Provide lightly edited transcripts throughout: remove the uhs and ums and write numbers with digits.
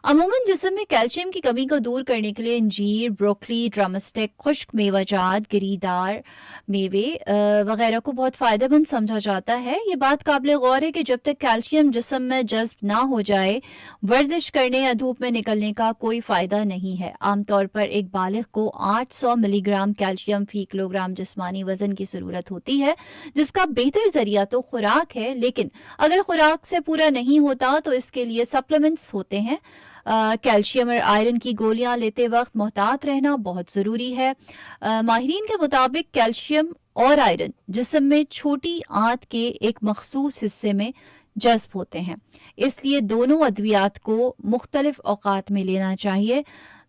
अमूमन जिस्म में कैल्शियम की कमी को दूर करने के लिए अंजीर, ब्रोकली, ड्रमस्टिक, खुश्क मेवाजात, गिरीदार मेवे वगैरह को बहुत फ़ायदेमंद समझा जाता है। ये बात काबिल गौर है कि जब तक कैल्शियम जिस्म में जज्ब ना हो जाए, वर्जिश करने या धूप में निकलने का कोई फ़ायदा नहीं है। आमतौर पर एक बालिग को 800 मिलीग्राम कैल्शियम फ़ी किलोग्राम जिस्मानी वज़न की ज़रूरत होती है, जिसका बेहतर ज़रिया तो खुराक है, लेकिन अगर खुराक से पूरा नहीं होता तो इसके लिए सप्लीमेंट्स होते हैं। कैल्शियम और आयरन की गोलियां लेते वक्त मोहतात रहना बहुत ज़रूरी है। माहिरीन के मुताबिक कैल्शियम और आयरन जिस्म में छोटी आंत के एक मखसूस हिस्से में जज्ब होते हैं, इसलिए दोनों अद्वियात को मुख्तलिफ औकात में लेना चाहिए।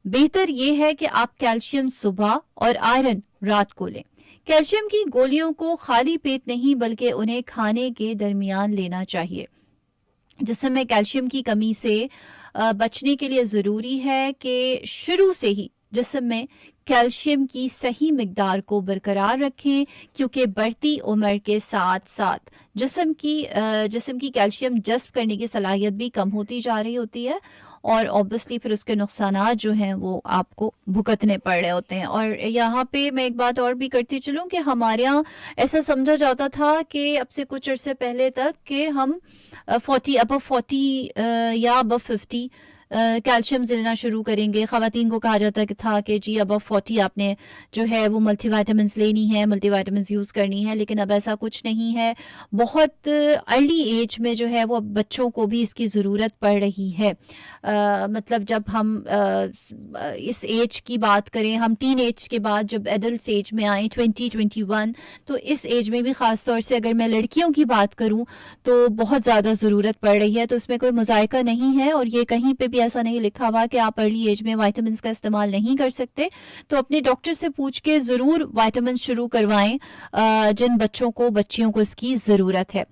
बेहतर यह है कि आप कैल्शियम सुबह और आयरन रात को लें। कैल्शियम की गोलियों को खाली पेट नहीं बल्कि उन्हें खाने के दरमियान लेना चाहिए। जिस्म में कैल्शियम की कमी से बचने के लिए ज़रूरी है कि शुरू से ही जिस्म में कैल्शियम की सही मिकदार को बरकरार रखें, क्योंकि बढ़ती उम्र के साथ साथ जिस्म की कैल्शियम जज़्ब करने की सलाहियत भी कम होती जा रही होती है और ऑब्वियसली फिर उसके नुकसानात जो हैं वो आपको भुगतने पड़ रहे होते हैं। और यहाँ पे मैं एक बात और भी करती चलूँ कि हमारे यहाँ ऐसा समझा जाता था कि अब से कुछ अरसे पहले तक कि हम 40 या अबव 50 कैल्शियम लेना शुरू करेंगे। ख़वातीन को कहा जाता था कि जी अबव 40 आपने जो है वो मल्टीविटामिन्स लेनी है, मल्टीविटामिन्स यूज़ करनी है, लेकिन अब ऐसा कुछ नहीं है। बहुत अर्ली एज में जो है वो बच्चों को भी इसकी ज़रूरत पड़ रही है। मतलब जब हम इस एज की बात करें, हम टीन एज के बाद जब एडल्ट एज में आए 20-21, तो इस एज में भी ख़ास तौर से अगर मैं लड़कियों की बात करूं तो बहुत ज़्यादा ज़रूरत पड़ रही है। तो इसमें कोई मुज़ायका नहीं है और ये कहीं पे भी ऐसा नहीं लिखा हुआ कि आप अर्ली एज में विटामिन्स का इस्तेमाल नहीं कर सकते। तो अपने डॉक्टर से पूछ के ज़रूर विटामिन शुरू करवाएं जिन बच्चों को बच्चियों को इसकी ज़रूरत है।